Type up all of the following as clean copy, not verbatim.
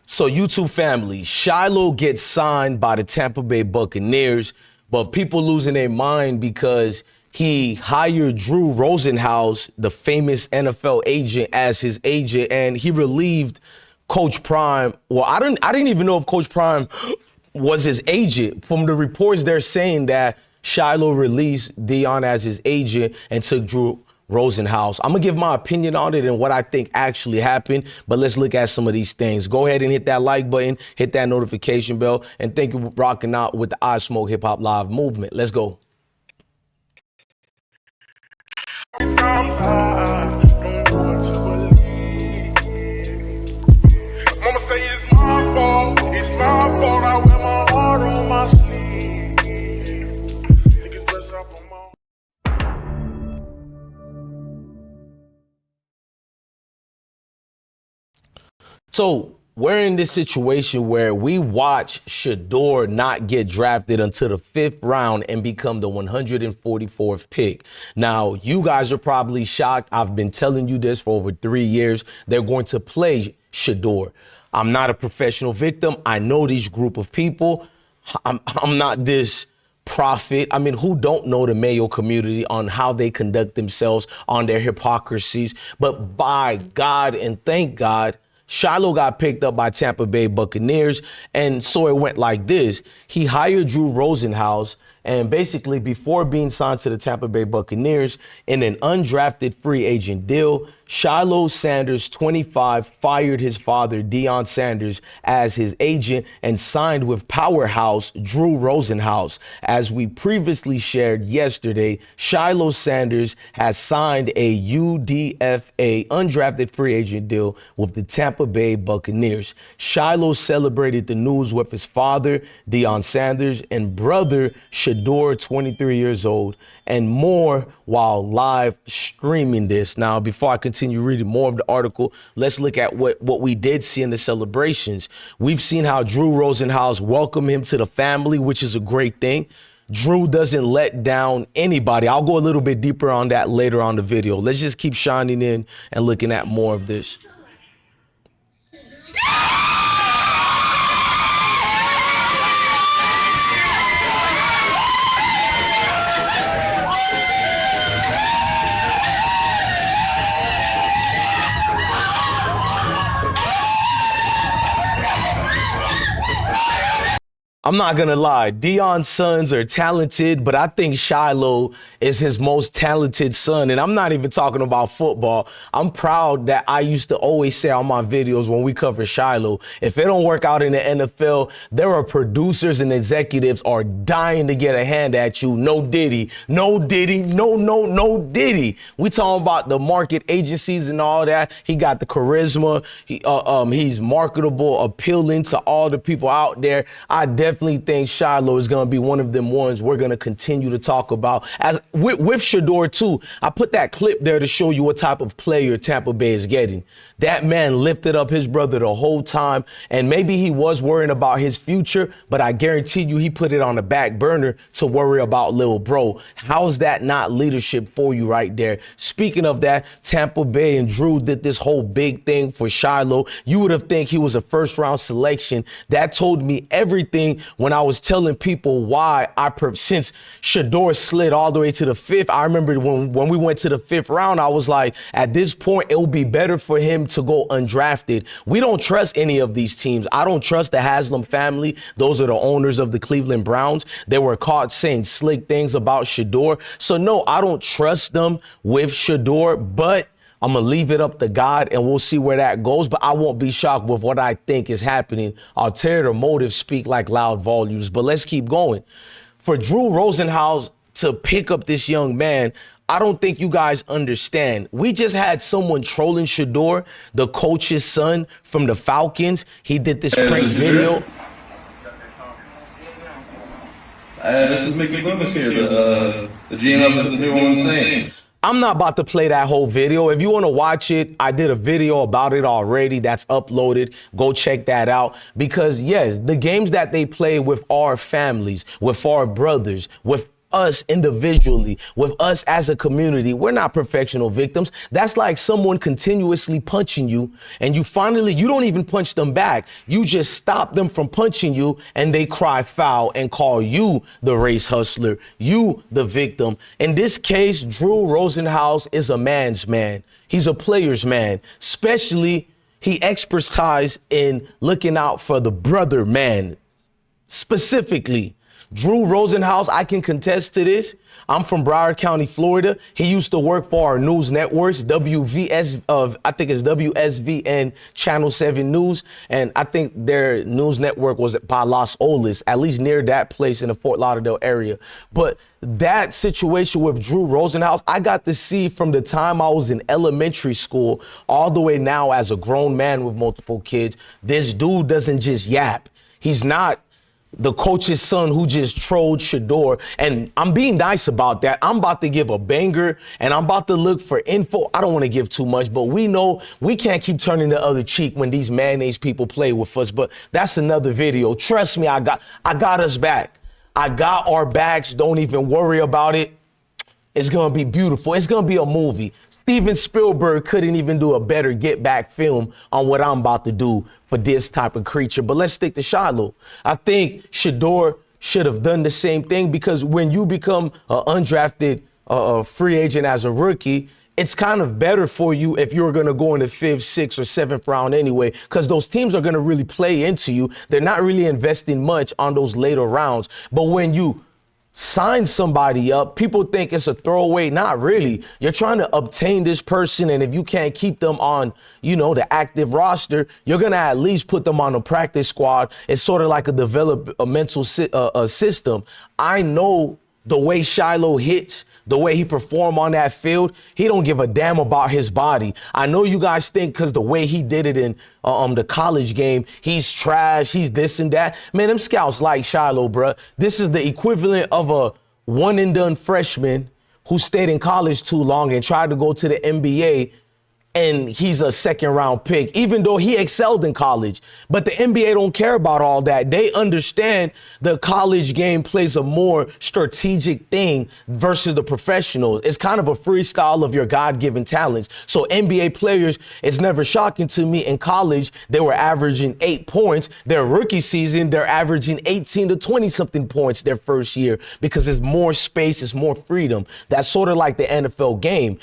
So YouTube family, Shiloh gets signed by the Tampa Bay Buccaneers, but people losing their mind because he hired Drew Rosenhaus, the famous NFL agent, as his agent, and he relieved Coach Prime. Well, I didn't even know if Coach Prime was his agent. From the reports, they're saying that Shiloh released Deion as his agent and took Drew Rosenhaus. I'm gonna give my opinion on it and what I think actually happened, but let's look at some of these things. Go ahead and hit that like button, hit that notification bell, and thank you for rocking out with the I Smoke Hip Hop Live movement. Let's go. So we're in this situation where we watch Shador not get drafted until the 5th round and become the 144th pick. Now, you guys are probably shocked. I've been telling you this for over 3 years. They're going to play Shador. I'm not a professional victim. I know these group of people. I'm not this prophet. I mean, who don't know the Mayo community on how they conduct themselves, on their hypocrisies? But by God and thank God, Shiloh got picked up by Tampa Bay Buccaneers, and so it went like this. He hired Drew Rosenhaus, and basically before being signed to the Tampa Bay Buccaneers in an undrafted free agent deal, Shiloh Sanders, 25, fired his father, Deion Sanders, as his agent and signed with powerhouse Drew Rosenhaus. As we previously shared yesterday, Shiloh Sanders has signed a UDFA, undrafted free agent deal with the Tampa Bay Buccaneers. Shiloh celebrated the news with his father, Deion Sanders, and brother, Shador, 23 years old, and more while live streaming this. Now, before I continue reading more of the article, let's look at what we did see in the celebrations. We've seen how Drew Rosenhaus welcomed him to the family, which is a great thing. Drew doesn't let down anybody. I'll go a little bit deeper on that later on the video. Let's just keep shining in and looking at more of this. I'm not going to lie, Deion's sons are talented, but I think Shiloh is his most talented son. And I'm not even talking about football. I'm proud that I used to always say on my videos when we cover Shiloh, if it don't work out in the NFL, there are producers and executives are dying to get a hand at you. No Diddy, no Diddy, no Diddy. We talking about the market agencies and all that. He got the charisma. He's marketable, appealing to all the people out there. I definitely think Shiloh is going to be one of them ones we're going to continue to talk about. As with Shador too, I put that clip there to show you what type of player Tampa Bay is getting. That man lifted up his brother the whole time, and maybe he was worrying about his future, but I guarantee you he put it on the back burner to worry about little bro. How's that not leadership for you right there? Speaking of that, Tampa Bay and Drew did this whole big thing for Shiloh. You would have think he was a first-round selection. That told me everything when I was telling people why since Shador slid all the way to the 5th. I remember when we went to the 5th round, I was like, at this point, it would be better for him to go undrafted. We don't trust any of these teams. I don't trust the Haslam family. Those are the owners of the Cleveland Browns. They were caught saying slick things about Shador. So no, I don't trust them with Shador, but I'm going to leave it up to God, and we'll see where that goes. But I won't be shocked with what I think is happening. Ulterior motives speak like loud volumes. But let's keep going. For Drew Rosenhaus to pick up this young man, I don't think you guys understand. We just had someone trolling Shador, the coach's son from the Falcons. He did this prank video. This is Mickey Loomis here, the GM of the New Orleans Saints. I'm not about to play that whole video. If you want to watch it, I did a video about it already that's uploaded. Go check that out. Because, yes, the games that they play with our families, with our brothers, with us individually, with us as a community, we're not professional victims. That's like someone continuously punching you and you don't even punch them back. You just stop them from punching you and they cry foul and call you the race hustler, you the victim. In this case, Drew Rosenhaus is a man's man. He's a player's man, especially he expertise in looking out for the brother man. Specifically, Drew Rosenhaus, I can contest to this. I'm from Broward County, Florida. He used to work for our news networks, I think it's WSVN Channel 7 News. And I think their news network was by Los Olas, at least near that place in the Fort Lauderdale area. But that situation with Drew Rosenhaus, I got to see from the time I was in elementary school all the way now as a grown man with multiple kids. This dude doesn't just yap. He's not the coach's son who just trolled Shador. And I'm being nice about that. I'm about to give a banger and I'm about to look for info. I don't want to give too much, but we know we can't keep turning the other cheek when these mayonnaise people play with us. But that's another video. Trust me, I got us back. I got our backs. Don't even worry about it. It's going to be beautiful. It's going to be a movie. Steven Spielberg couldn't even do a better get back film on what I'm about to do for this type of creature. But let's stick to Shiloh. I think Shador should have done the same thing, because when you become an undrafted free agent as a rookie, it's kind of better for you if you're going to go in the 5th, 6th, or 7th round anyway, because those teams are going to really play into you. They're not really investing much on those later rounds. But when you sign somebody up, people think it's a throwaway. Not really. You're trying to obtain this person, and if you can't keep them on, the active roster, you're going to at least put them on a practice squad. It's sort of like a developmental system. I know the way Shiloh hits, the way he performed on that field, he don't give a damn about his body. I know you guys think because the way he did it in the college game, he's trash, he's this and that. Man, them scouts like Shiloh, bruh. This is the equivalent of a one-and-done freshman who stayed in college too long and tried to go to the NBA, and he's a second-round pick, even though he excelled in college. But the NBA don't care about all that. They understand the college game plays a more strategic thing versus the professionals. It's kind of a freestyle of your God-given talents. So NBA players, it's never shocking to me. In college, they were averaging 8 points. Their rookie season, they're averaging 18 to 20-something points their first year, because it's more space, it's more freedom. That's sort of like the NFL game.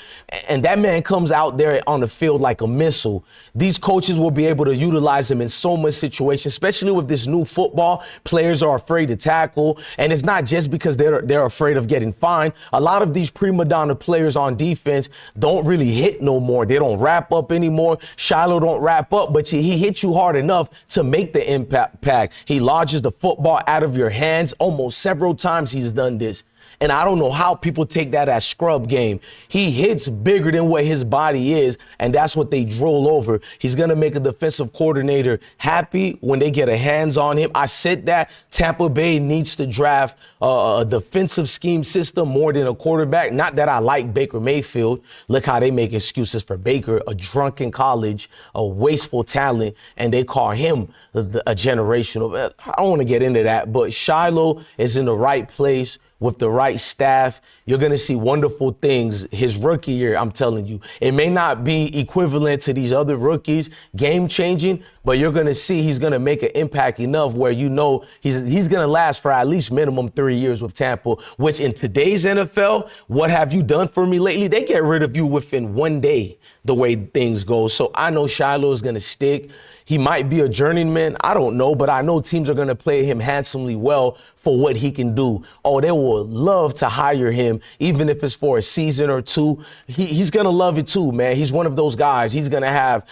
And that man comes out there on the field like a missile. These coaches will be able to utilize him in so much situations, especially with this new football. Players are afraid to tackle, and it's not just because they're afraid of getting fined. A lot of these prima donna players on defense don't really hit no more. They don't wrap up anymore. Shiloh don't wrap up, but he hits you hard enough to make the impact. He lodges the football out of your hands. Almost several times he's done this. And I don't know how people take that as scrub game. He hits bigger than what his body is, and that's what they droll over. He's going to make a defensive coordinator happy when they get a hands on him. I said that Tampa Bay needs to draft a defensive scheme system more than a quarterback. Not that I like Baker Mayfield. Look how they make excuses for Baker, a drunk in college, a wasteful talent, and they call him a generational. I don't want to get into that, but Shiloh is in the right place with the right staff. You're going to see wonderful things his rookie year, I'm telling you. It may not be equivalent to these other rookies, game-changing, but you're going to see he's going to make an impact enough where he's going to last for at least minimum 3 years with Tampa, which in today's NFL, what have you done for me lately? They get rid of you within 1 day, the way things go. So I know Shiloh is going to stick. He might be a journeyman. I don't know, but I know teams are going to play him handsomely well for what he can do. Oh, they will love to hire him, even if it's for a season or two. He's going to love it too, man. He's one of those guys. He's going to have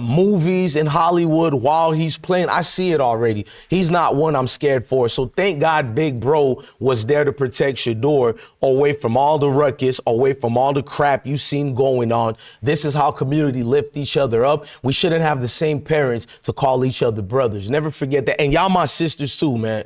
movies in Hollywood while he's playing. I see it already. He's not one I'm scared for. So thank God Big Bro was there to protect Shador away from all the ruckus, away from all the crap you seen going on. This is how community lift each other up. We shouldn't have the same parents to call each other brothers. Never forget that. And y'all my sisters too, man.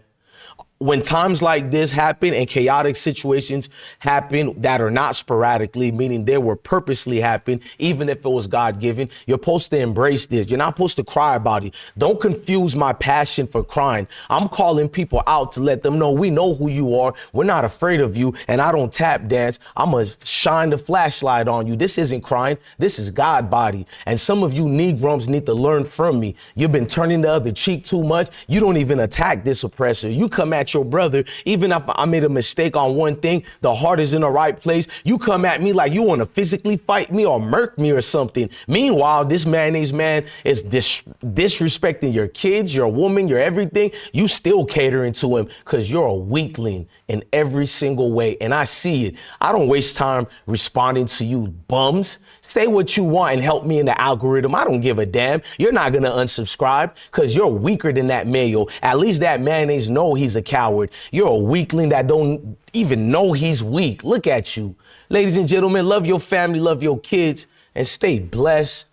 when times like this happen and chaotic situations happen that are not sporadically, meaning they were purposely happen, even if it was God-given, you're supposed to embrace this. You're not supposed to cry about it. Don't confuse my passion for crying. I'm calling people out to let them know we know who you are. We're not afraid of you, and I don't tap dance. I'm going to shine the flashlight on you. This isn't crying. This is God body. And some of you Negroes need to learn from me. You've been turning the other cheek too much. You don't even attack this oppressor. You come at your brother, even if I made a mistake on one thing, the heart is in the right place. You come at me like you want to physically fight me or murk me or something. Meanwhile, this mayonnaise man is disrespecting your kids, your woman, your everything. You still catering to him because you're a weakling in every single way. And I see it. I don't waste time responding to you bums. Say what you want and help me in the algorithm. I don't give a damn. You're not going to unsubscribe because you're weaker than that mayo. At least that mayonnaise know he's a coward. You're a weakling that don't even know he's weak. Look at you. Ladies and gentlemen, love your family, love your kids, and stay blessed.